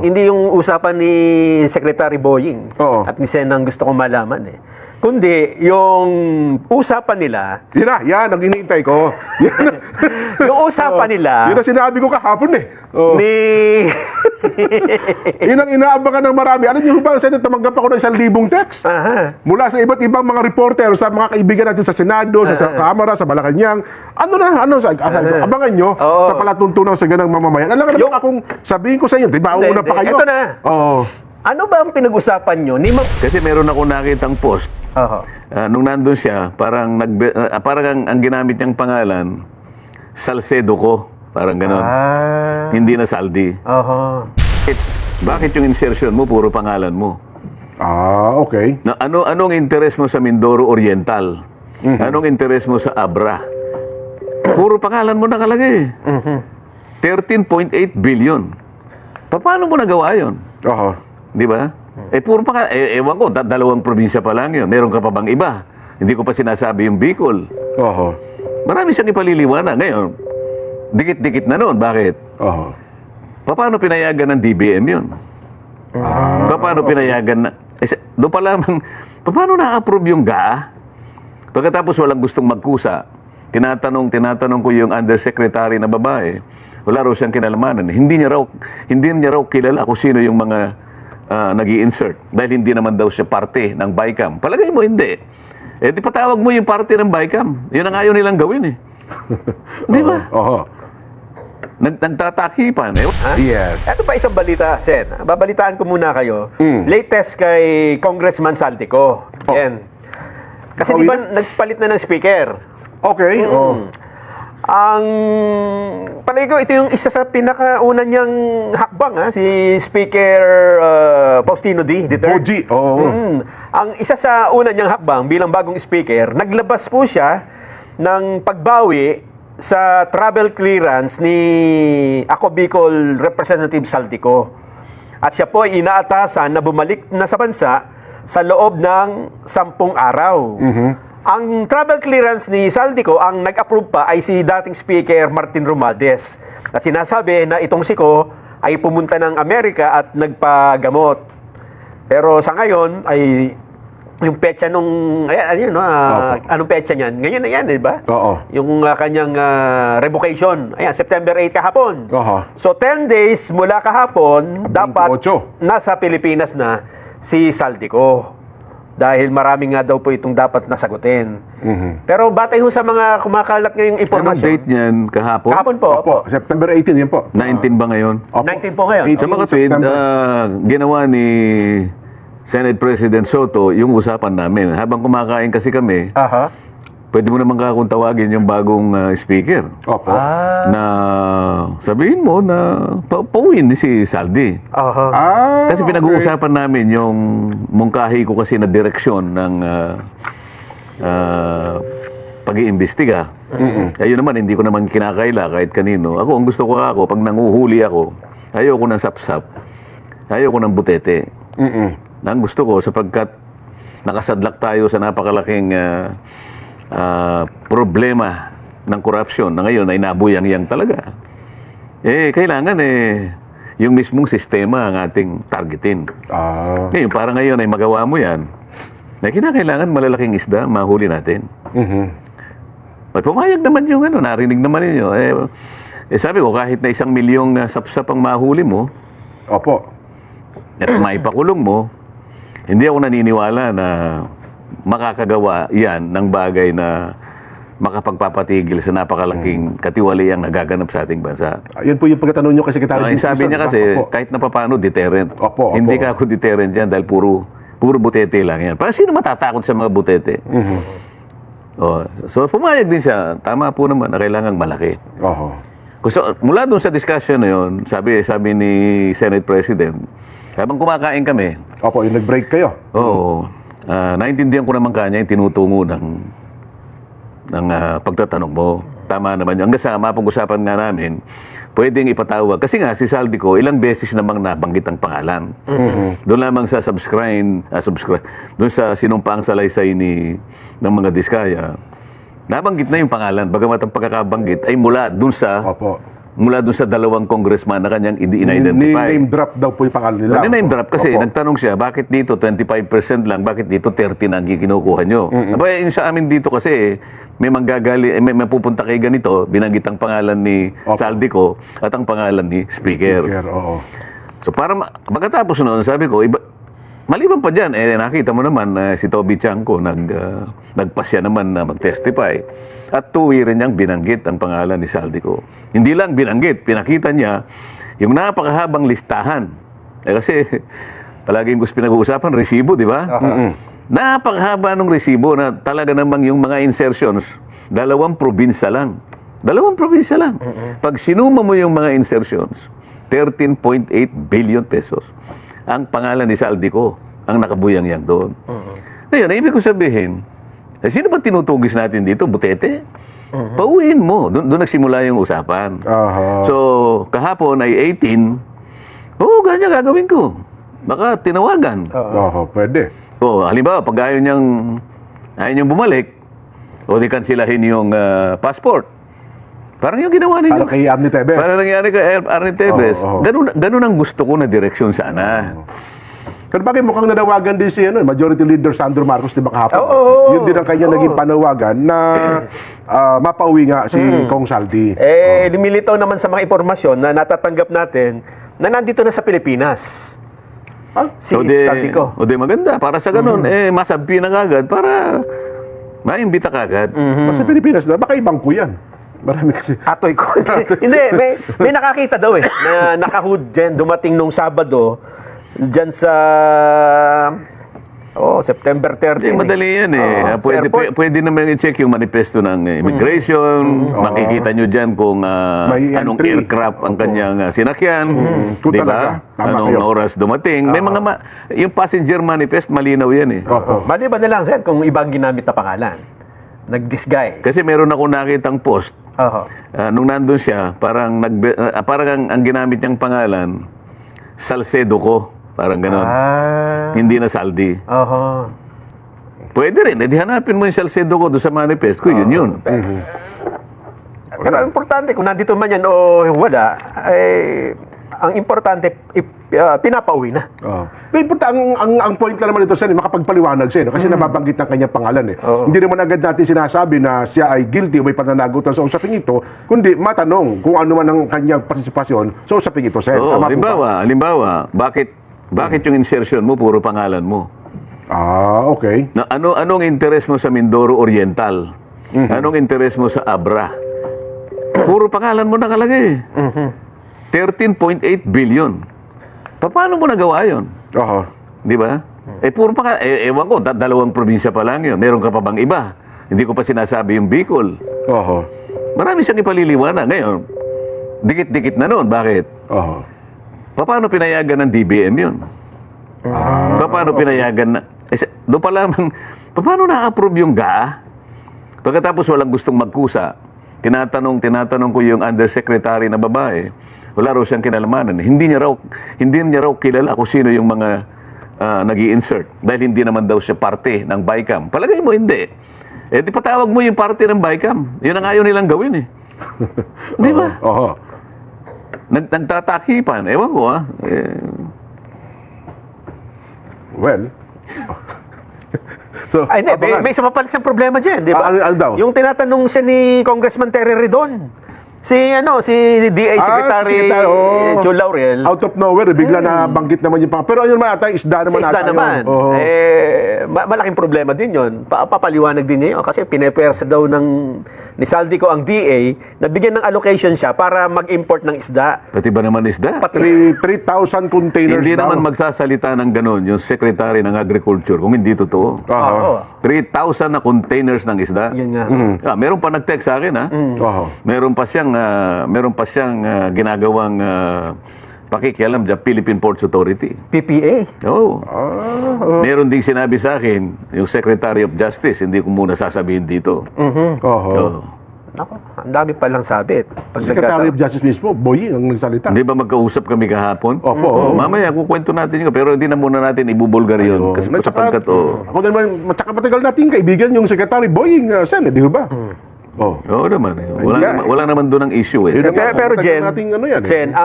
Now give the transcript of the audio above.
Hindi yung usapan ni Secretary Boying Oo. at ni Sen ang gusto kong malaman eh. Kundi yung usapan nila, Yan ang hinihintay ko. yung usapan nila Yun ang sinabi ko kahapon eh. ni Yun ang inaabangan ng marami. Alam niyo ba, Senate, tumanggap ako ng 1,000 text? Aha. Mula sa iba't ibang mga reporter, sa mga kaibigan natin sa Senado, sa Kamara, sa Malacanang. Abangan nyo Oo. sa palatuntunan sa ganang mamamayan. Alam ka naman akong sabihin ko sa inyo, di ba, una pa kayo? Ito na. Oo. Ano ba ang pinag-usapan nyo ni Kasi meron ako nakitang post. Nung nandun siya, parang ang ginamit niyang pangalan, Salcedo ko. Parang gano'n. Hindi na Saldi. Bakit yung insertion mo, puro pangalan mo? Okay. Anong interest mo sa Mindoro Oriental? Anong interest mo sa Abra? Puro pangalan mo nakalagay. 13.8 billion. Paano mo nagawa yun? Di ba? Puro pangalan. Ewan ko, dalawang probinsya pa lang yun. Meron ka pa bang iba? Hindi ko pa sinasabi yung Bicol. Marami siyang ipaliliwanag. Ngayon, dikit-dikit na noon. Bakit? Paano pinayagan ng DBM yun? Paano pinayagan na... doon pa lamang, paano na-approve yung GAA? Pagkatapos walang gustong magkusa, tinatanong ko yung undersecretary na babae, wala raw siyang kinalamanan. Hindi niya raw kilala kung sino yung mga nag-i-insert. Dahil hindi naman daw siya parte ng BICAM. Palagay mo, hindi. Di patawag mo yung parte ng BICAM. Yun ang ayaw nilang gawin eh. Di ba? Nagtatakipan eh. Yes. Ito pa isang balita, Sen. Babalitaan ko muna kayo. Latest kay Congressman Saltico. Yan. Kasi di ba nagpalit na ng speaker? Okay. Ang palagi ko, ito yung isa sa pinakauna niyang hakbang, si Speaker Faustino D. Boji. Ang isa sa una niyang hakbang bilang bagong speaker, naglabas po siya ng pagbawi sa travel clearance ni Ako Bicol Representative Saltico. At siya po ay inaatasan na bumalik na sa bansa sa loob ng 10 araw. Ang travel clearance ni Saltico, ang nag-approve pa ay si dating Speaker Martin Romualdez. At sinasabi na itong siko ay pumunta ng Amerika at nagpagamot. Pero sa ngayon ay yung petsa nung anong petsa niyan? Ngayon na yan, di ba? Yung kanyang revocation. Ayan, September 8 kahapon. So 10 days mula kahapon, dapat 28. nasa Pilipinas na si Saltico. Dahil marami nga daw po itong dapat nasagutin. Pero batay ho sa mga kumakalat ngayong Anong impormasyon. date niyan? Kahapon? Kahapon po. Opo. September 18 yan po. 19 ba ngayon? 19 po ngayon. Sa mga tweet, ginawa ni Senate President Soto yung usapan namin. Habang kumakain kasi kami, pwede mo naman kakong tawagin yung bagong speaker. Na sabihin mo na pauwiin si Saldi. Kasi pinag-uusapan namin yung mungkahi ko kasi na direksyon ng pag-iimbestiga. Ayun naman, hindi ko naman kinakaila kahit kanino. Ang gusto ko pag nanguhuli ako, ayoko ng sapsap, ayoko ng butete. Ang gusto ko, sapagkat nakasadlak tayo sa napakalaking problema ng korupsyon na ngayon ay nabuyang-yang talaga. Kailangan yung mismong sistema ang ating targetin. Ngayon, para ngayon ay magawa mo yan, na kinakailangan malalaking isda, mahuli natin. At pumayag naman yung narinig naman ninyo. Sabi ko, kahit na 1 milyong sapsap ang mahuli mo, at maipakulong mo, hindi ako naniniwala na makakagawa yan ng bagay na makapagpapatigil sa napakalaking katiwaliang nagaganap sa ating bansa. Yan po yung pagkatanong nyo kay Secretary. Sabi niya kasi, kahit na paano deterrent. Hindi ka ako deterrent yan dahil puro butete lang yan. Para sino matatakot sa mga butete? So pumayag din siya. Tama po naman na kailangang malaki. Mula doon sa discussion na yun, sabi ni Senate President, habang kumakain kami. Yung nag-break kayo. Naintindihan ko naman kanya yung tinutungo ng pagtatanong mo. Tama naman yun. Hanggang sa mapag-usapan nga namin, pwedeng ipatawag. Kasi nga, si Saldico, ilang beses namang nabanggit ang pangalan. Doon lamang sa doon sa sinumpaang salaysay ng mga Diskaya, nabanggit na yung pangalan. Bagamat ang pagkakabanggit ay mula doon sa mula dun sa dalawang congressman na kanyang in-identify. Name drop daw po yung pangalan nila. Name drop kasi Opo. nagtanong siya, bakit dito 25% lang, bakit dito 30 ang kinukuha nyo? Aba, yung sa amin dito kasi, may manggagali, may pupunta kay ganito, binanggit ang pangalan ni Opo. Saldico at ang pangalan ni Speaker. Oo. So para pagkatapos noon, sabi ko, maliban pa dyan, nakita mo naman si Toby Chanco, nagpasya naman na mag-testify. At tuwi rin niyang binanggit ang pangalan ni Saldico. Hindi lang binanggit, pinakita niya yung napakahabang listahan. Kasi palaging gusto pinag-uusapan, resibo, di ba? Napakahaba ng resibo na talaga namang yung mga insertions, 2 probinsya lang. 2 probinsya lang. Pag sinuma mo yung mga insertions, 13.8 billion pesos. Ang pangalan ni Saldico ang nakabuyang yan doon. Ngayon, ibig ko sabihin, sino ba tinutugis natin dito? Butete? Pauwiin mo. Doon nagsimula yung usapan. Aha. So, kahapon ay 18. Oo, ganyan gagawin ko. Baka tinawagan. Oo, pwede. O, halimbawa, pag ayaw niyang bumalik, o di kansilahin yung passport. Parang yung ginawa ninyo. Para kay Arnie Tevez. Parang nangyari kay Arnie Tevez. Oo. Ganun ang gusto ko na direksyon sana. Pero bakit mukhang nanawagan din si Majority Leader Sandro Marcos, di ba kahapon? Oo. Yun din ang kanya naging panawagan na mapauwi nga si Kong Saldi. Lumilitaw naman sa mga impormasyon na natatanggap natin na nandito na sa Pilipinas. Si Saldico. O di maganda. Para sa ganun, masabi na kagad para maimbita kagad. Sa Pilipinas na, baka ibang ko yan. Marami kasi. Atoy ko. Hindi, may nakakita daw na nakahood dyan, dumating nung Sabado, dyan sa September 30. Madali yan sa Pwede naman i-check yung manifesto ng immigration. Makikita nyo dyan kung May anong entry. aircraft ang kanyang sinakyan. Kung Di talaga. ba? Tama Anong kayo. oras dumating. May mga yung passenger manifest, malinaw yan Maliban na lang, sir, kung ibang ginamit na pangalan. Nag-disguise. Kasi meron ako nakitang post. Nung nandun siya, parang ang ginamit niyang pangalan, Salcedo ko. Parang gano'n. Hindi na Saldi. Pwede rin. Di hanapin mo yung Salcedo ko doon sa manifest ko. Yun. Pero ang importante, kung nandito man yan o wala, ang importante, pinapauwi na. Pero ang point lang naman ito, Sen, makapagpaliwanag siya. Kasi nababanggit ng kanyang pangalan. Hindi naman agad natin sinasabi na siya ay guilty o may pananagutan sa usaping ito, kundi matanong kung ano man ang kanyang partisipasyon sa usaping ito, Sen. Tama po ba? Halimbawa, bakit yung insertion mo puro pangalan mo? Okay. Na anong interest mo sa Mindoro Oriental? Anong interest mo sa Abra? Puro pangalan mo nakalagay. 13.8 billion. Paano mo nagawa yun? Di ba? Puro pangalan. Ewan ko, 2 probinsya pa lang yun. Meron ka pa bang iba? Hindi ko pa sinasabi yung Bicol. Marami siyang ipaliliwanag. Ngayon, dikit-dikit na noon. Bakit? Paano pinayagan ng DBM yun? Paano pinayagan na... doon pa lamang, paano na-approve yung GAA? Pagkatapos walang gustong magkusa, tinatanong ko yung undersecretary na babae, wala raw siyang kinalamanan. Hindi niya raw kilala kung sino yung mga nag-i-insert. Dahil hindi naman daw siya parte ng BICAM. Palagay mo, hindi. Di patawag mo yung parte ng BICAM. Yun ang ayaw nilang gawin Di ba? Nagtatakipan. Ewan ko Well, so, Ay, hindi. May isa pa pala siyang problema dyan, di ba? Ano daw? Yung tinatanong siya ni Congressman Terry Redon. Si DA Secretary Joe Laurel. Out of nowhere, bigla na banggit naman yung Pero ayun naman ata, isda naman Sa isla ata naman. yun. Malaking problema din yun. Papaliwanag din niya yun. Kasi pinepersa daw ni Saldico ang DA na bigyan ng allocation siya para mag-import ng isda. Pati ba naman isda? 3,000 containers Hindi daw. naman magsasalita ng ganun yung Secretary ng Agriculture kung hindi totoo. 3,000 na containers ng isda. Yun nga. Meron pa nag-text sa akin Meron pa siyang ginagawang pakikialam sa Philippine Ports Authority. PPA. Meron ding sinabi sa akin yung Secretary of Justice, hindi ko muna sasabihin dito. Nako, ang dami palang sabit. Secretary of Justice mismo, Boy, ang nagsalita. Hindi ba magkausap kami kahapon? Opo. Mamaya, kukwento natin yun. Pero hindi na muna natin ibubulgar yun. Kasi sapagkat, Ako naman, matsaka matagal nating kaibigan yung Secretary Boying, Sen, di ba? Oh. Oo naman. Wala naman doon ang issue eh. Yun naman, Pero ang tagal Jen, nating ano yan eh. Jen, ang